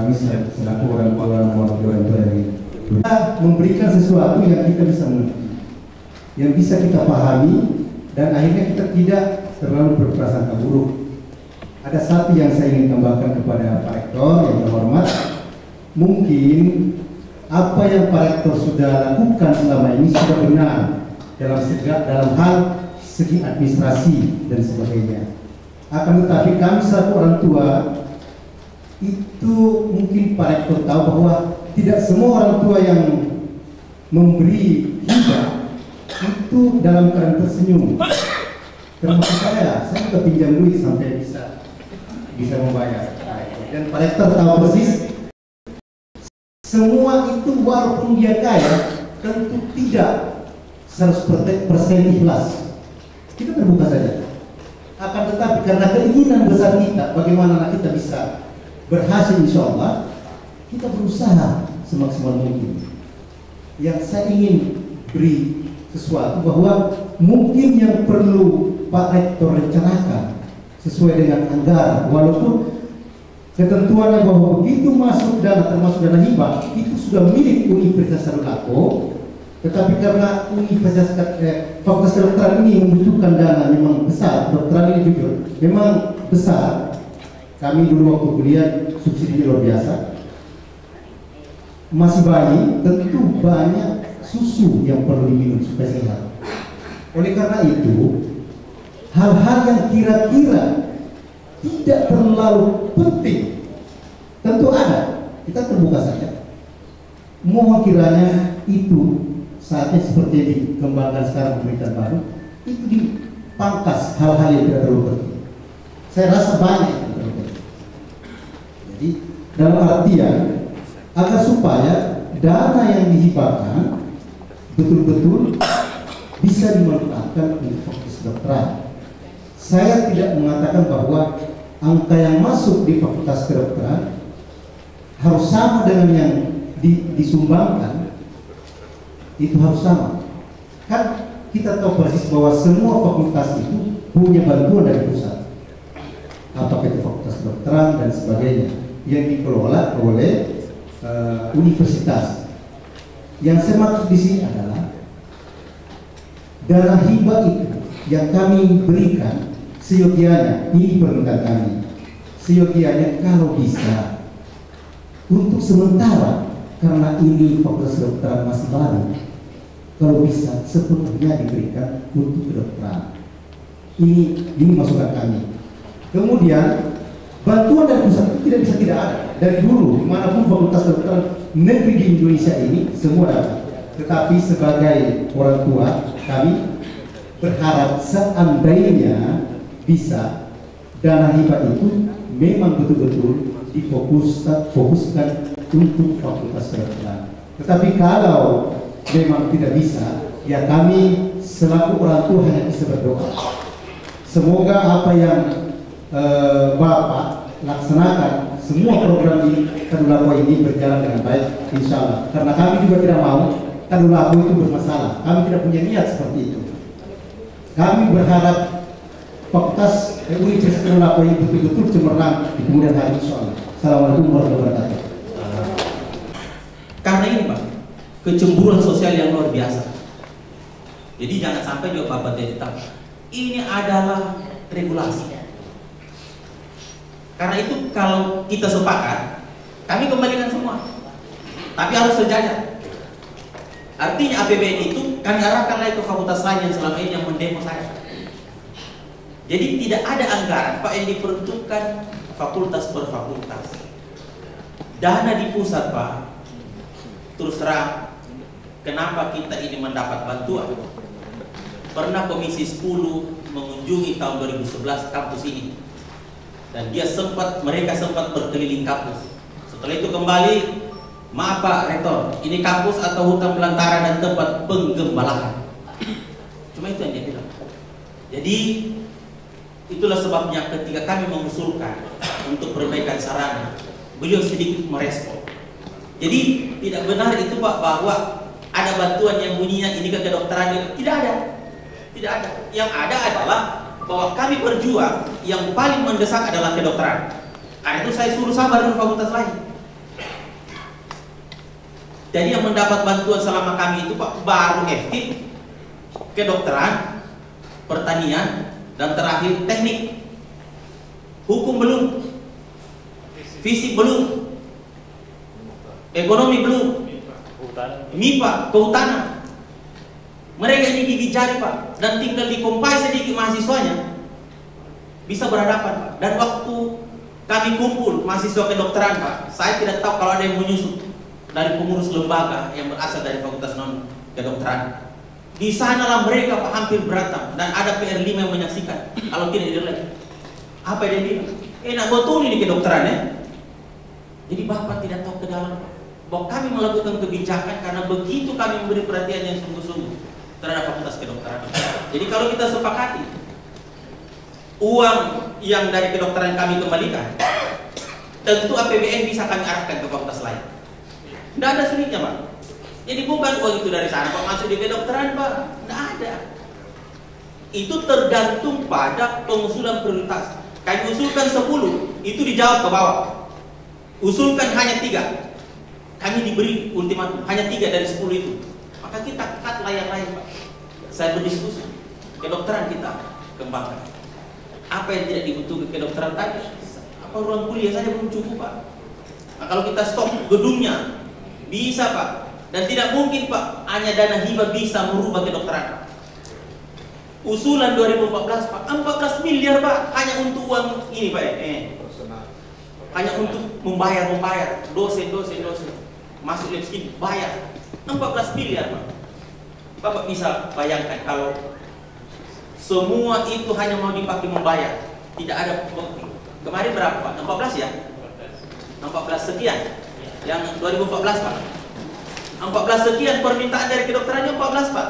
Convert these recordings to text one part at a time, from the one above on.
kami selaku orang tua ini kita memberikan sesuatu yang kita bisa mengerti, yang bisa kita pahami, dan akhirnya kita tidak terlalu berprasangka buruk. Ada satu yang saya ingin tambahkan kepada Pak Rektor yang terhormat, mungkin apa yang Pak Rektor sudah lakukan selama ini sudah benar dalam hal segi administrasi dan sebagainya. Akan tetapi kami selaku orang tua itu mungkin Pak Rektor tahu bahwa tidak semua orang tua yang memberi hibah itu dalam keadaan tersenyum. Termasuk saya juga pinjam duit sampai bisa membayar. Dan Pak Rektor tahu persis semua itu walaupun dia kaya tentu tidak 100% ikhlas. Kita terbuka saja. Akan tetapi karena keinginan besar kita, bagaimana kita bisa berhasil, insya Allah kita berusaha semaksimal mungkin. Yang saya ingin beri sesuatu bahwa mungkin yang perlu Pak Rektor rencanakan sesuai dengan anggaran, walaupun ketentuannya bahwa begitu masuk dana termasuk dana hibah itu sudah milik Universitas Tadulako, tetapi karena Fakultas Kedokteran ini membutuhkan dana memang besar, kedokteran ini jujur memang besar. Kami dulu waktu kuliah subsidi luar biasa, masih bayi tentu banyak susu yang perlu diminum supaya sehat. Oleh karena itu hal-hal yang kira-kira tidak terlalu penting tentu ada, kita terbuka saja. Mohon kiranya itu saatnya seperti yang dikembangkan sekarang pemerintahan baru itu dipangkas hal-hal yang tidak terlalu penting. Saya rasa banyak yang terlalu penting. Jadi dalam artian agar supaya dana yang dihibahkan betul-betul bisa dimanfaatkan untuk fakultas kedokteran. Saya tidak mengatakan bahwa angka yang masuk di fakultas kedokteran harus sama dengan yang disumbangkan, itu harus sama. Kan kita tahu persis bahwa semua fakultas itu punya bantuan dari pusat, apakah itu fakultas kedokteran dan sebagainya yang dikelola oleh universitas. Yang saya maksud di sini adalah dana hibah itu yang kami berikan seyogianya, ini permintaan kami, seyogianya kalau bisa untuk sementara, karena ini fakultas kedokteran masih baru, kalau bisa sepenuhnya diberikan untuk kedokteran. Ini masukan kami. Kemudian bantuan dari pusat itu tidak bisa tidak ada. Dari dulu dimanapun fakultas kedokteran negeri di Indonesia ini semua dapat. Tetapi sebagai orang tua kami berharap seandainya bisa dana hibah itu memang betul-betul difokuskan untuk fakultas kedokteran. Tetapi kalau memang tidak bisa, ya kami selaku orang tua hanya bisa berdoa. Semoga apa yang Bapak laksanakan, semua program di Tadulako ini berjalan dengan baik, insya Allah. Karena kami juga tidak mau Tadulako itu bermasalah. Kami tidak punya niat seperti itu. Kami berharap fakultas Universitas Tadulako ini betul-betul cemerlang di kemudian hari, insya Allah. Assalamualaikum warahmatullahi wabarakatuh. Karena ini Pak, kecemburuan sosial yang luar biasa. Jadi jangan sampai juga Bapak tidak tahu. Ini adalah regulasi. Karena itu kalau kita sepakat, kami kembalikan semua. Tapi harus sejajar. Artinya APBN itu kami arahkan lagi ke fakultas lain yang selama ini yang mendemo saya. Jadi tidak ada anggaran Pak yang diperuntukkan fakultas per fakultas. Dana di pusat Pak. Terus terang, kenapa kita ini mendapat bantuan? Pernah Komisi 10 mengunjungi tahun 2011 kampus ini. Dan mereka sempat berkeliling kampus. Setelah itu kembali, maaf Pak Rektor, ini kampus atau hutan belantara dan tempat penggembalaan. Cuma itu yang dia bilang. Jadi itulah sebabnya ketika kami mengusulkan untuk perbaikan sarana, beliau sedikit merespon. Jadi tidak benar itu Pak bahwa ada bantuan yang bunyinya ini ke kedokteran. Tidak ada. Tidak ada. Yang ada adalah bahwa kami berjuang yang paling mendesak adalah kedokteran. Karena itu saya suruh sabar dengan fakultas lain. Jadi yang mendapat bantuan selama kami itu Pak baru FT, kedokteran, pertanian, dan terakhir teknik. Hukum belum, fisik belum, ekonomi belum, MIPA, kehutanan. Mereka ini gigi jari Pak, dan tinggal dikompai sedikit mahasiswanya bisa berhadapan Pak. Dan waktu kami kumpul mahasiswa kedokteran Pak, saya tidak tahu kalau ada yang menyusup dari pengurus lembaga yang berasal dari Fakultas Non Kedokteran. Di sanalah mereka Pak hampir berantem, dan ada PR5 yang menyaksikan. Kalau tidak direlek, apa yang dia bilang? Enak betul ini kedokteran ya. Jadi Bapak tidak tahu ke dalam bahwa kami melakukan kebijakan karena begitu kami memberi perhatian yang sungguh-sungguh terhadap Fakultas Kedokteran. Jadi kalau kita sepakati uang yang dari kedokteran kami kembalikan, tentu APBN bisa kami arahkan ke fakultas lain. Tidak ada sulitnya Pak. Jadi bukan uang itu dari sana Pak masuk di kedokteran Pak, tidak ada. Itu tergantung pada pengusulan prioritas. Kami usulkan 10, itu dijawab ke bawah. Usulkan hanya 3, kami diberi ultimatum hanya 3 dari 10 itu. Maka kita cut layar-layar Pak. Saya berdiskusi, kedokteran kita kembangkan. Apa yang tidak dibutuhkan kedokteran tadi? Apa ruang kuliah saja belum cukup Pak. Nah, kalau kita stop gedungnya, bisa Pak. Dan tidak mungkin Pak, hanya dana hibah bisa merubah kedokteran Pak. Usulan 2014 Pak, 14 miliar Pak, hanya untuk uang ini Pak hanya untuk membayar dosen masuk lab scheme, bayar 14 miliar Pak. Bapak bisa bayangkan kalau semua itu hanya mau dipakai membayar, tidak ada kemarin berapa Pak? 14 ya? 14 sekian. Yang 2014 Pak. 14 sekian permintaan dari kedokterannya 14 Pak.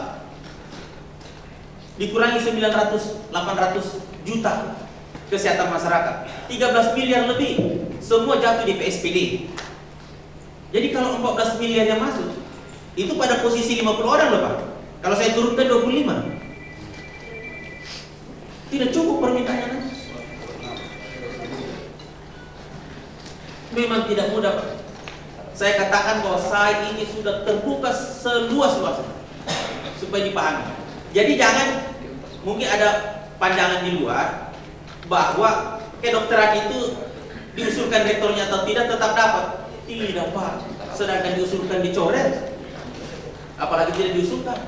Dikurangi 900, 800 juta kesehatan masyarakat. 13 miliar lebih. Semua jatuh di PSPD. Jadi kalau 14 miliar yang masuk, itu pada posisi 50 orang loh Pak. Kalau saya turunkan 25. Tidak cukup permintaannya nanti. Memang tidak mudah Pak. Saya katakan bahwa saya ini sudah terbuka seluas-luasnya supaya dipahami. Jadi jangan, mungkin ada pandangan di luar bahwa kedokteran itu diusulkan rektornya atau tidak tetap dapat. Tidak Pak. Sedangkan diusulkan dicoret, apalagi tidak diusulkan.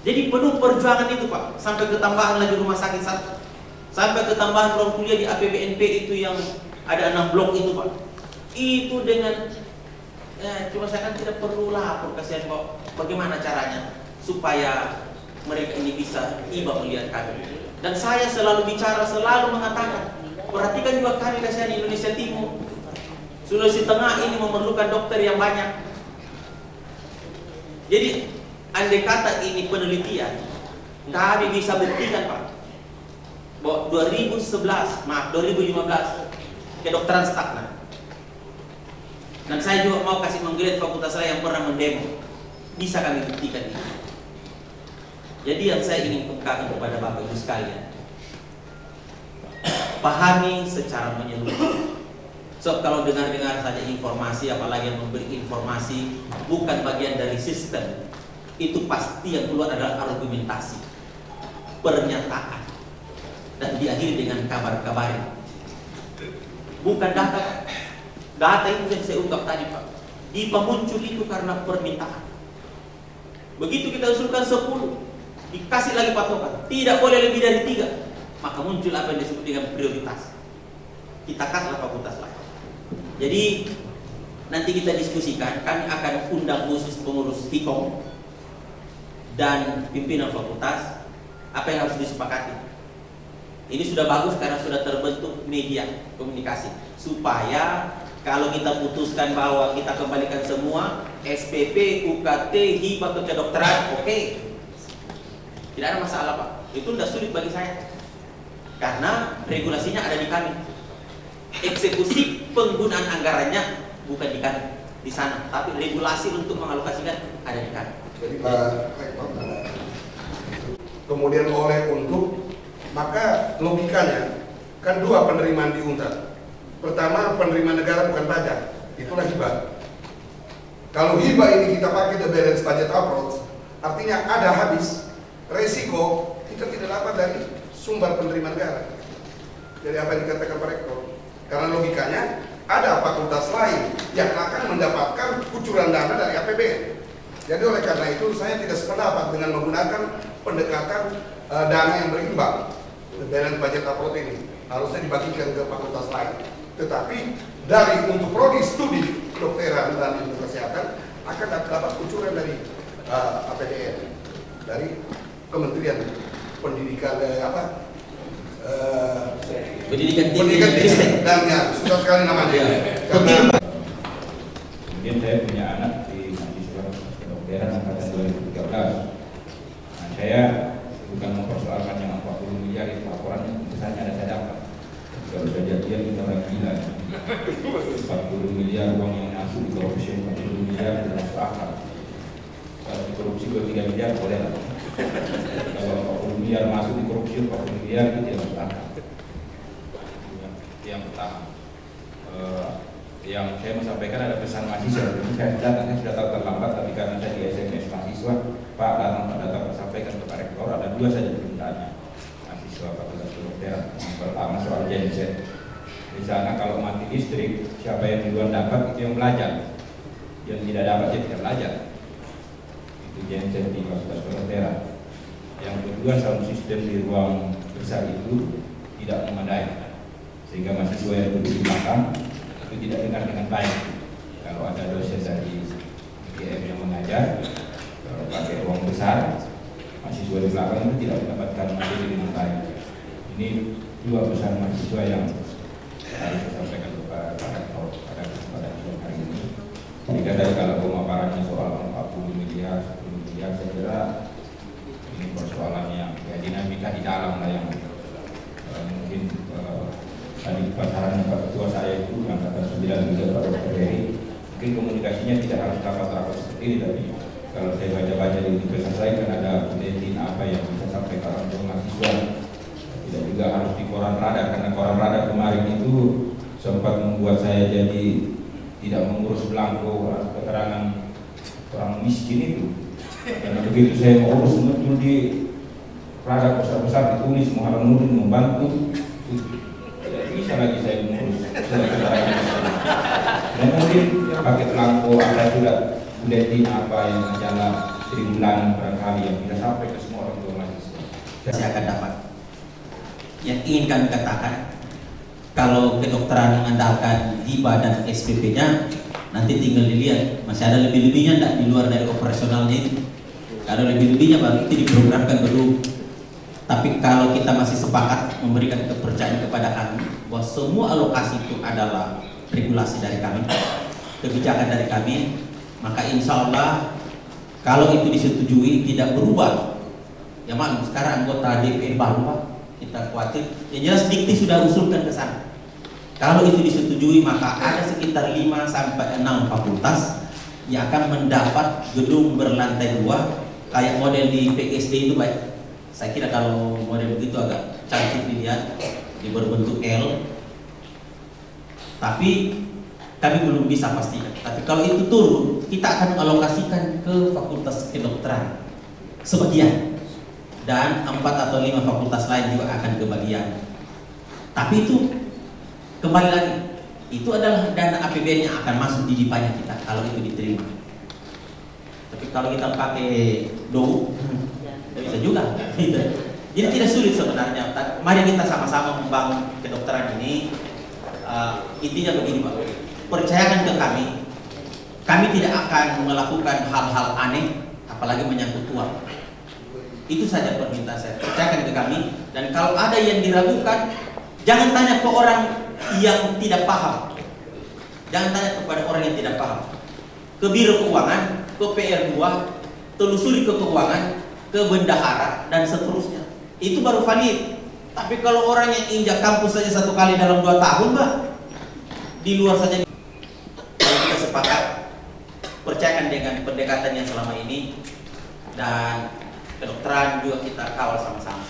Jadi penuh perjuangan itu Pak, sampai ketambahan lagi rumah sakit satu, sampai ketambahan ruang kuliah di APBNP itu yang ada 6 blok itu Pak. Itu dengan cuma saya kan tidak perlu lapor, kasihan kok. Bagaimana caranya supaya mereka ini bisa tiba melihat kami. Dan saya selalu bicara, selalu mengatakan, perhatikan juga kami kasihan Indonesia Timur, Sulawesi Tengah ini memerlukan dokter yang banyak. Jadi andai kata ini penelitian, kami bisa buktikan Pak bahwa 2015 kedokteran stagnan. Dan saya juga mau kasih menggeliat fakultas saya yang pernah mendemo. Bisa kami buktikan ini. Jadi yang saya ingin kemukakan kepada Bapak Ibu sekalian, pahami secara menyeluruh. So kalau dengar-dengar saja informasi, apalagi yang memberi informasi bukan bagian dari sistem, itu pasti yang keluar adalah argumentasi, pernyataan, dan diakhiri dengan kabar-kabar. Bukan data. Data itu yang saya ungkap tadi Pak. DIPA muncul itu karena permintaan. Begitu kita usulkan 10, dikasih lagi patokan, tidak boleh lebih dari 3, maka muncul apa yang disebut dengan prioritas. Kita kasihlah fakultas lain. Jadi nanti kita diskusikan, kami akan undang khusus pengurus Hikom dan pimpinan fakultas apa yang harus disepakati. Ini sudah bagus karena sudah terbentuk media komunikasi supaya kalau kita putuskan bahwa kita kembalikan semua SPP, UKT, hibah ke kedokteran, oke. Tidak ada masalah Pak. Itu tidak sulit bagi saya. Karena regulasinya ada di kami. Eksekusi penggunaan anggarannya bukan di kami, di sana. Tapi regulasi untuk mengalokasikan ada di kami. Jadi Pak Rektor, kemudian oleh untuk, maka logikanya kan 2 penerimaan di UNTAD. Pertama, penerimaan negara bukan pajak, itulah hibah. Kalau hibah ini kita pakai the balance budget approach, artinya ada habis, resiko kita tidak dapat dari sumber penerima negara. Jadi apa yang dikatakan Pak Rektor? Karena logikanya ada fakultas lain yang akan mendapatkan kucuran dana dari APBN. Jadi oleh karena itu saya tidak sependapat dengan menggunakan pendekatan dana yang berimbang. The balance budget approach ini harusnya dibagikan ke fakultas lain. Tetapi dari untuk prodi studi kedokteran dan ilmu kesehatan akan dapat kucuran dari APBN, dari Kementerian Pendidikan Pendidikan Tinggi dan ya, susah sekali namanya. Kemudian saya punya anak di mahasiswa kedokteran angkatan 2013. Nah, saya bukan mempersoalkan yang 40 miliar itu laporannya, misalnya ada saya dapat. Kalau saja dia kita orang gila. 40 miliar uang yang masuk di korupsi 40 miliar tidak masuk akal. Kalau di korupsi 23 miliar boleh lah. Kalau 40 miliar masuk di korupsi 40 miliar itu tidak masuk akal. Yang pertama, yang saya mau sampaikan ada pesan mahasiswa. Ini saya sudah tahu terlambat, tapi karena saya di SMS mahasiswa, Pak datang sampaikan ke Pak Rektor, ada dua saja permintaannya mahasiswa Fakultas Kedokteran. Yang pertama soal genset. Di sana kalau mati listrik, siapa yang duluan dapat itu yang belajar, yang tidak dapat dia tidak belajar. Itu genset di Fakultas Kedokteran. Yang kedua, sound system di ruang besar itu tidak memadai, sehingga mahasiswa yang duduk di belakang itu tidak dengar dengan baik. Kalau ada dosen dari IGM yang mengajar, kalau pakai ruang besar, mahasiswa di belakang itu tidak mendapatkan materi dengan baik. Ini dua pesan mahasiswa yang harus saya sampaikan kepada pada kesempatan hari ini. Jika dari kalau pemaparannya soal 40 miliar, 10 miliar, saya kira ini persoalan yang dinamika di dalam lah yang mungkin tadi pasaran Pak Ketua saya itu angkatan 9 juga Pak Dr. Heri, mungkin komunikasinya tidak harus rapat-rapat seperti ini, tapi kalau saya baca-baca di universitas saya kan ada penelitian apa yang bisa sampai ke orang tua mahasiswa, tidak juga harus di koran rada, karena koran rada kemarin itu sempat membuat saya jadi tidak mengurus belangko keterangan orang miskin itu, karena begitu saya mau urus betul di rada besar-besar ditulis Muhammad Nurdin membantu, bisa lagi saya mengurus dan mungkin pakai belangko ada juga buletin apa yang majalah 1000 bulan barangkali yang tidak sampai ke semua orang tua mahasiswa. Saya akan dapat. Yang ingin kami katakan, kalau kedokteran mengandalkan hibah dan SPP-nya, nanti tinggal dilihat masih ada lebih-lebihnya tidak di luar dari operasionalnya itu. Kalau lebih-lebihnya baru itu diprogramkan dulu. Tapi kalau kita masih sepakat memberikan kepercayaan kepada kami bahwa semua alokasi itu adalah regulasi dari kami, kebijakan dari kami, maka insya Allah kalau itu disetujui tidak berubah. Ya maklum sekarang anggota DPR baru Pak, kita khawatir. Yang jelas Dikti sudah usulkan ke sana. Kalau itu disetujui maka ada sekitar 5 sampai 6 fakultas yang akan mendapat gedung berlantai 2 kayak model di PGSD itu baik. Saya kira kalau model begitu agak cantik dilihat, di berbentuk L. Tapi kami belum bisa pastikan. Tapi kalau itu turun, kita akan mengalokasikan ke fakultas kedokteran sebagian, dan 4 atau 5 fakultas lain juga akan kebagian. Tapi itu kembali lagi, itu adalah dana APBN yang akan masuk di dipanya kita kalau itu diterima. Tapi kalau kita pakai do, bisa juga. Jadi tidak sulit sebenarnya. Mari kita sama-sama membangun kedokteran ini. Intinya begini Pak, percayakan ke kami tidak akan melakukan hal-hal aneh, apalagi menyangkut uang. Itu saja permintaan saya, percayakan ke kami. Dan kalau ada yang diragukan, jangan tanya ke orang yang tidak paham. Jangan tanya kepada orang yang tidak paham. Ke Biro Keuangan, ke PR2, telusuri ke keuangan, ke bendahara dan seterusnya. Itu baru valid. Tapi kalau orang yang injak kampus saja 1 kali dalam 2 tahun, Mbak, di luar saja. Kalau kita sepakat, percayakan dengan pendekatan yang selama ini, dan kedokteran juga kita kawal sama-sama,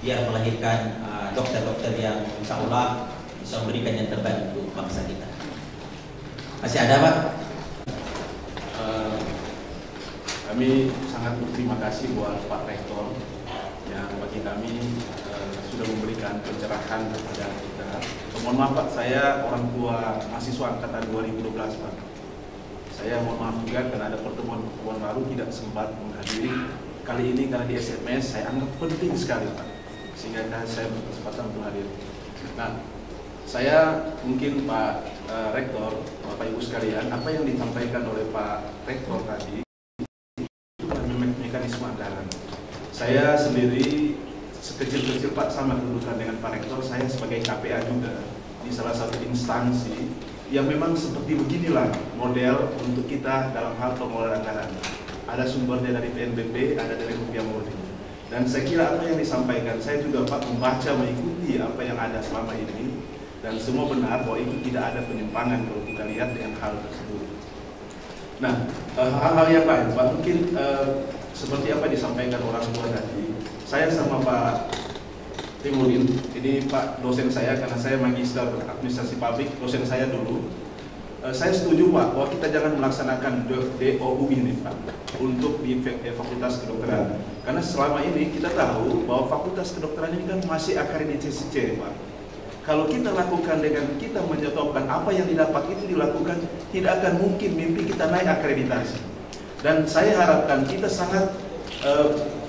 biar melahirkan dokter-dokter yang insya Allah bisa memberikan yang terbaik untuk bangsa kita. Masih ada Pak? Kami sangat berterima kasih buat Pak Rektor yang bagi kami sudah memberikan pencerahan kepada kita. Mohon maaf Pak, saya orang tua mahasiswa angkatan 2012 Pak. Saya mohon maaf juga karena ada pertemuan baru tidak sempat menghadiri. Kali ini karena di SMS saya anggap penting sekali Pak, sehingga saya berkesempatan untuk hadir. Nah, saya mungkin Pak Rektor, Bapak Ibu sekalian, apa yang disampaikan oleh Pak Rektor tadi mekanisme anggaran. Saya sendiri sekecil-kecil Pak sama kedudukan dengan Pak Rektor, saya sebagai KPA juga di salah satu instansi yang memang seperti beginilah model untuk kita dalam hal pengelolaan anggaran. Ada sumbernya dari PNBP, ada dari Rupiah Murni. Dan saya kira apa yang disampaikan, saya juga Pak membaca, mengikuti apa yang ada selama ini, dan semua benar bahwa itu tidak ada penyimpangan kalau kita lihat dengan hal tersebut. Nah, hal-hal yang lain Pak, mungkin seperti apa disampaikan orang tua tadi, saya sama Pak Timurin, ini Pak dosen saya karena saya magister administrasi publik, dosen saya dulu. Saya setuju Pak bahwa kita jangan melaksanakan DOU ini Pak untuk di Fakultas Kedokteran, karena selama ini kita tahu bahwa Fakultas Kedokteran ini kan masih akreditasi C Pak. Kalau kita lakukan dengan kita menyetopkan apa yang didapat itu dilakukan, tidak akan mungkin mimpi kita naik akreditasi. Dan saya harapkan kita sangat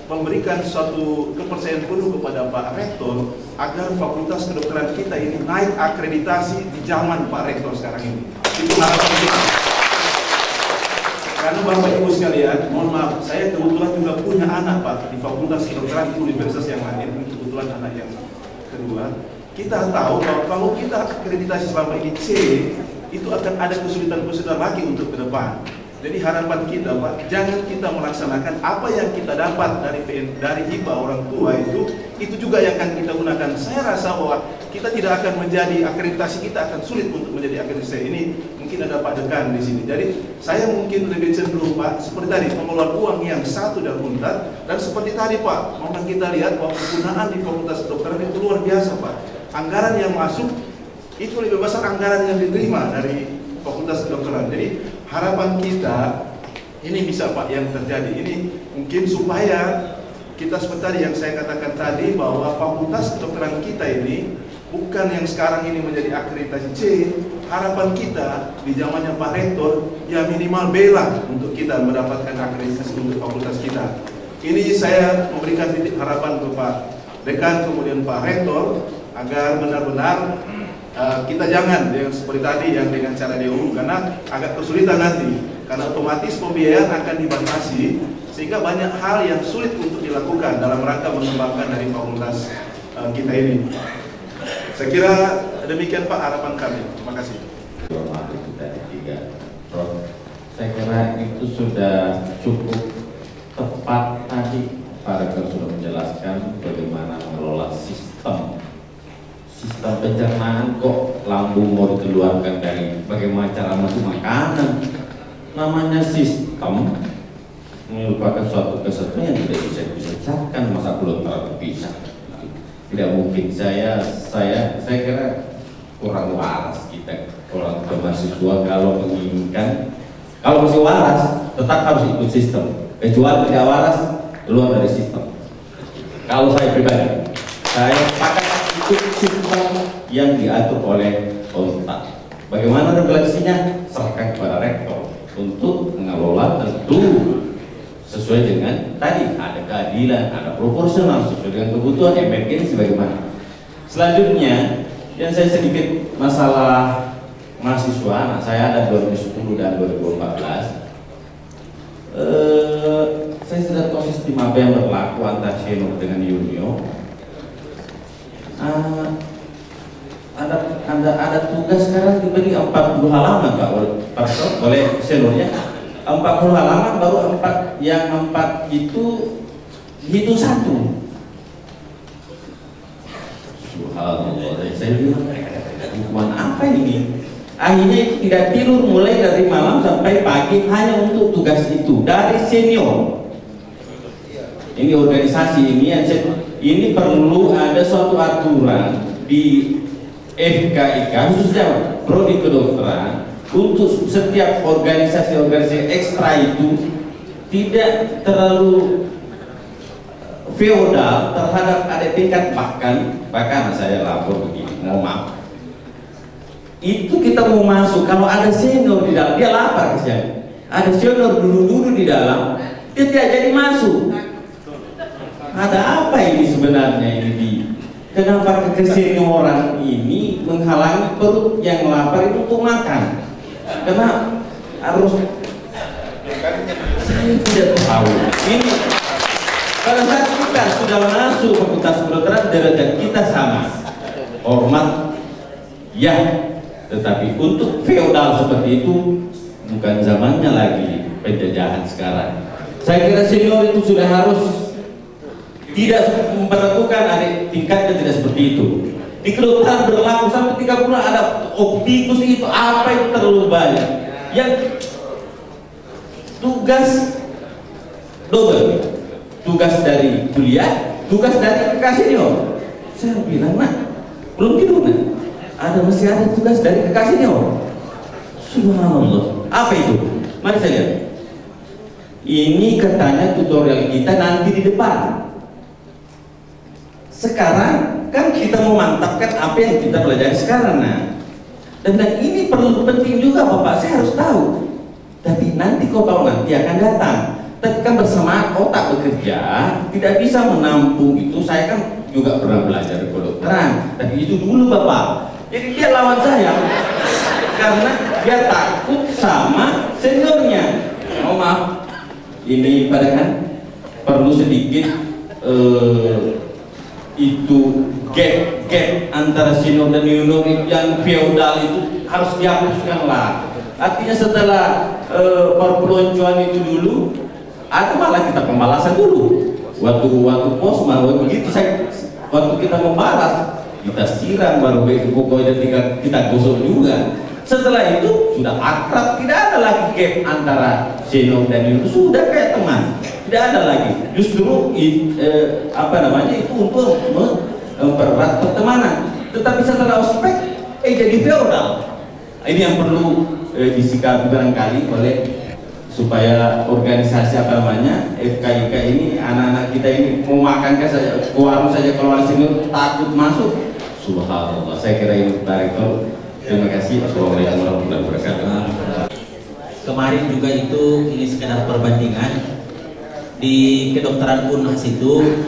memberikan suatu kepercayaan penuh kepada Pak Rektor agar Fakultas Kedokteran kita ini naik akreditasi di zaman Pak Rektor sekarang ini. Itu harapan kita. Karena Bapak Ibu sekalian, mohon maaf, saya kebetulan juga punya anak Pak di Fakultas Kedokteran di universitas yang lain, kebetulan anak yang kedua. Kita tahu bahwa kalau kita akreditasi selama ini C, itu akan ada kesulitan-kesulitan lagi untuk ke depan. Jadi harapan kita Pak, jangan kita melaksanakan apa yang kita dapat dari hibah orang tua itu juga yang akan kita gunakan. Saya rasa bahwa kita tidak akan menjadi akreditasi, kita akan sulit untuk menjadi akreditasi ini. Mungkin ada Pak Dekan di sini. Jadi saya mungkin lebih cenderung Pak, seperti tadi pengelolaan uang yang satu dan tuntas, dan seperti tadi Pak, mohon kita lihat bahwa penggunaan di Fakultas Kedokteran itu luar biasa Pak. Anggaran yang masuk itu lebih besar anggaran yang diterima dari Fakultas Kedokteran. Jadi harapan kita ini bisa Pak yang terjadi ini mungkin supaya kita seperti yang saya katakan tadi bahwa Fakultas Kedokteran kita ini bukan yang sekarang ini menjadi akreditasi C. Harapan kita di zamannya Pak Rektor ya minimal B lah untuk kita mendapatkan akreditasi untuk fakultas kita. Ini saya memberikan titik harapan ke Pak Dekan kemudian Pak Rektor agar benar-benar kita jangan yang seperti tadi yang dengan cara DOU, karena agak kesulitan nanti, karena otomatis pembiayaan akan dibatasi sehingga banyak hal yang sulit untuk dilakukan dalam rangka mengembangkan dari fakultas kita ini. Saya kira demikian Pak harapan kami. Terima kasih. Prof, saya kira itu sudah cukup tepat tadi Pak Rektor sudah menjelaskan bagaimana mengelola sistem pencernaan. Kok lambung mau dikeluarkan dari bagaimana cara masuk makanan. Namanya sistem merupakan suatu kesatuan yang tidak bisa dipisahkan, masa belum terpisah. Tidak mungkin. Saya kira kurang waras kita orang mahasiswa kalau menginginkan, kalau masih waras tetap harus ikut sistem, kecuali tidak waras keluar dari sistem. Kalau saya pribadi, saya sepakat ikut sistem yang diatur oleh Unpad. Bagaimana regulasinya serahkan kepada rektor untuk mengelola, tentu sesuai dengan tadi ada keadilan, ada proporsional sesuai dengan kebutuhan emergensi bagaimana. Selanjutnya yang saya sedikit masalah mahasiswa, anak saya ada 2010 dan 2014. Saya sudah tahu sistem apa yang berlaku antara senior dengan junior. Ada tugas sekarang diberi 40 halaman Pak oleh seniornya. 40 halaman baru 4 itu hitung satu. Subhanallah, saya bilang hukuman apa ini? Akhirnya itu tidak tidur mulai dari malam sampai pagi hanya untuk tugas itu dari senior. Ini organisasi ini perlu ada suatu aturan di FKIK khususnya prodi kedokteran untuk setiap organisasi ekstra itu tidak terlalu feodal terhadap ada tingkat, bahkan saya lapor begini, mau maaf, itu kita mau masuk, kalau ada senior di dalam, dia lapar kesian, ada senior dulu di dalam, dia tidak jadi masuk. Ada apa ini sebenarnya ini? Kenapa kesenioran ini menghalangi perut yang lapar itu untuk makan? Karena harus, saya tidak tahu ini. Pada saat kita sudah masuk fakultas kedokteran, derajat kita sama, hormat, ya. Tetapi untuk feodal seperti itu bukan zamannya lagi penjajahan sekarang. Saya kira senior itu sudah harus tidak memperlakukan ada tingkatnya, tidak seperti itu. Di kedokteran berlaku sampai 3 bulan ada optikus itu apa itu terlalu banyak. Yang tugas double, tugas dari kuliah, tugas dari kakak senior. Saya bilang, nah, belum tidur, nah. Masih ada tugas dari kakak senior. Subhanallah. Apa itu? Mari saya lihat. Ini katanya tutorial kita nanti di depan. Sekarang kan kita memantapkan apa yang kita pelajari sekarang, nah. Dan ini perlu penting juga Bapak, saya harus tahu. Tapi nanti kau tahu nanti akan datang. Tapi kan bersama otak bekerja tidak bisa menampung itu. Saya kan juga pernah belajar di kedokteran. Tapi itu dulu Bapak. Jadi dia lawan saya karena dia takut sama seniornya. Oh maaf, ini pada kan perlu sedikit itu gap antara senior dan junior yang feodal itu harus dihapuskan lah. Artinya setelah perpeloncoan itu dulu, ada malah kita pembalasan dulu. Waktu pos malah begitu, waktu kita membalas kita siram baru pokoknya kita gosok juga. Setelah itu sudah akrab, tidak ada lagi gap antara senior dan junior, sudah kayak teman, tidak ada lagi. Justru itu untuk mempererat pertemanan. Tetapi setelah ospek jadi feodal. Ini yang perlu disikapi barangkali oleh supaya organisasi FKIK ini, anak-anak kita ini mau makan saja ke warung saja kalau ada senior takut masuk. Subhanallah. Saya kira ini Pak Rektor. Terima kasih. Assalamualaikum warahmatullahi wabarakatuh. Kemarin juga itu ini sekedar perbandingan di kedokteran Unhas itu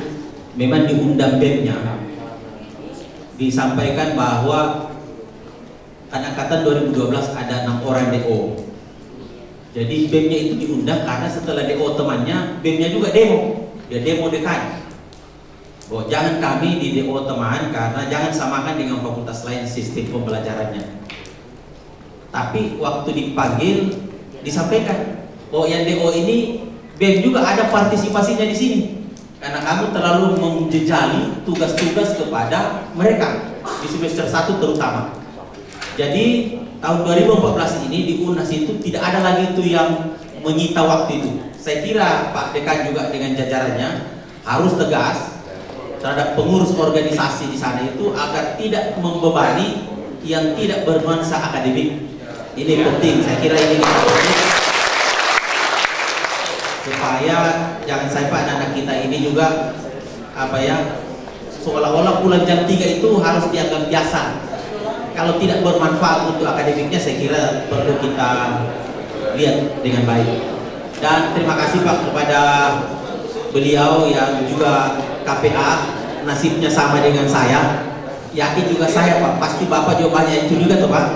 memang diundang BEM-nya, disampaikan bahwa angkatan 2012 ada 6 orang DO. Jadi BEM-nya itu diundang karena setelah DO temannya, BEM-nya juga demo. Dia demo dekan. Oh, jangan kami di DO teman karena jangan samakan dengan fakultas lain sistem pembelajarannya. Tapi waktu dipanggil disampaikan, oh yang DO ini BEM juga ada partisipasinya di sini. Karena kamu terlalu menjejali tugas-tugas kepada mereka di semester 1 terutama. Jadi tahun 2014 ini di UNAS itu tidak ada lagi itu yang menyita waktu itu. Saya kira Pak Dekan juga dengan jajarannya harus tegas terhadap pengurus organisasi di sana itu agar tidak membebani yang tidak bernuansa akademik. Ini penting, saya kira ini penting supaya jangan sampai anak-anak kita ini juga seolah-olah pulang jam 3 itu harus dianggap biasa. Kalau tidak bermanfaat untuk akademiknya, saya kira perlu kita lihat dengan baik. Dan terima kasih Pak kepada beliau yang juga KPA, nasibnya sama dengan saya. Yakin juga saya Pak, pasti Bapak jawabannya itu juga tuh Pak.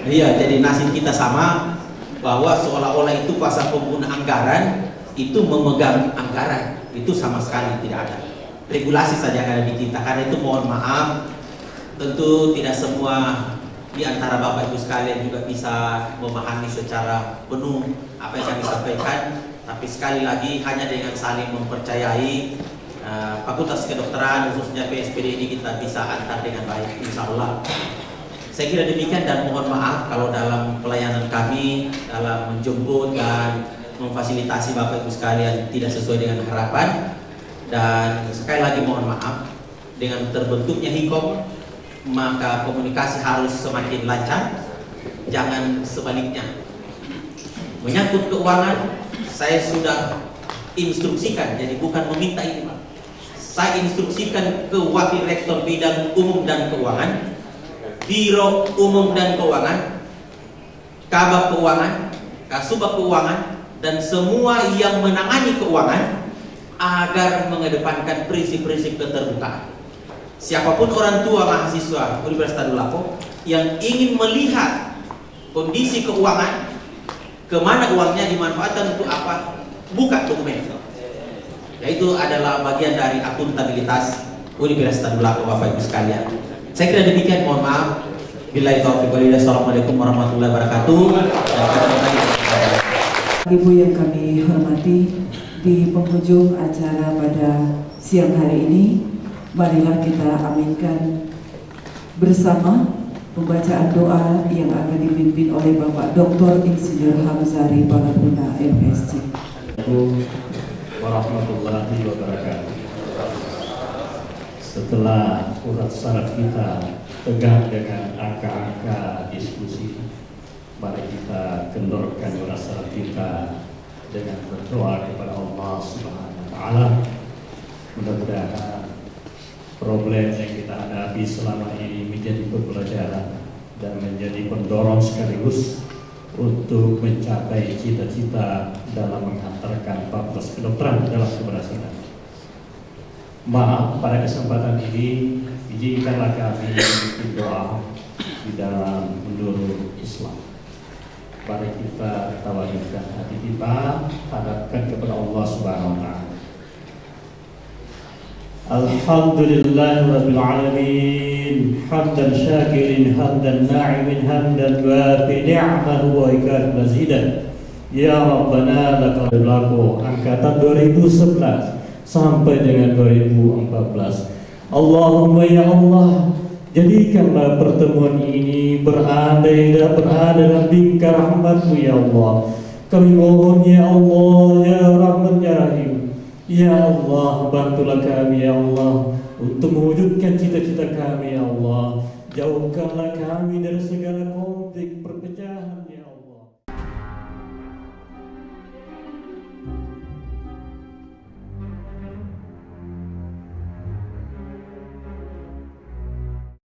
Iya, jadi nasib kita sama, bahwa seolah-olah itu kuasa pengguna anggaran itu memegang anggaran, itu sama sekali tidak ada. Regulasi saja yang ada di kita. Karena itu mohon maaf, tentu tidak semua di antara Bapak Ibu sekalian juga bisa memahami secara penuh apa yang kami sampaikan. Tapi sekali lagi hanya dengan saling mempercayai Fakultas Kedokteran khususnya PSPD ini kita bisa antar dengan baik, insya Allah. Saya kira demikian dan mohon maaf kalau dalam pelayanan kami dalam menjemput dan memfasilitasi Bapak Ibu sekalian tidak sesuai dengan harapan. Dan sekali lagi mohon maaf, dengan terbentuknya Hikom maka komunikasi harus semakin lancar, jangan sebaliknya. Menyangkut keuangan, saya sudah instruksikan, jadi bukan meminta ini Pak. Saya instruksikan ke Wakil Rektor Bidang Umum dan Keuangan, Biro Umum dan Keuangan, Kabak Keuangan, Kasubag Keuangan, dan semua yang menangani keuangan agar mengedepankan prinsip-prinsip keterbukaan. Siapapun orang tua mahasiswa Universitas Tadulako yang ingin melihat kondisi keuangan, kemana uangnya dimanfaatkan untuk apa, buka dokumen. Yaitu adalah bagian dari akuntabilitas Universitas Tadulako, Bapak Ibu sekalian. Saya kira demikian, mohon maaf. Billahi taufiq wal hidayah. Assalamualaikum warahmatullahi wabarakatuh. Ibu yang kami hormati, di penghujung acara pada siang hari ini, marilah kita aminkan bersama pembacaan doa yang akan dipimpin oleh Bapak Dr. Insinyur Hamzari Palaguna, MSc. Assalamualaikum warahmatullahi wabarakatuh. Setelah urat saraf kita tegang dengan angka-angka diskusi, mari kita kendorkan urat saraf kita dengan berdoa kepada Allah Subhanahu wa Ta'ala. Mudah-mudahan problem yang kita hadapi selama ini menjadi pembelajaran dan menjadi pendorong sekaligus untuk mencapai cita-cita dalam menghantarkan fakultas kedokteran dalam keberhasilan. Maaf, pada kesempatan ini izinkanlah kami berdoa di dalam menurut Islam. Mari kita tawarkan hati kita, hadapkan kepada Allah Subhanahu wa Ta'ala. Alhamdulillahirabbil alamin, hamdan syakirin, hamdan na'imin, hamdan wafi ni'mahu wa ikaf mazidan. Ya Rabbana lakal laku, angkatan 2011 sampai dengan 2014. Allahumma ya Allah, jadikanlah pertemuan ini berada dalam bingkai rahmat-Mu ya Allah. Kami mohon ya Allah, ya Rahman ya Rahim. Ya Allah, bantulah kami ya Allah untuk mewujudkan cita-cita kami ya Allah. Jauhkanlah kami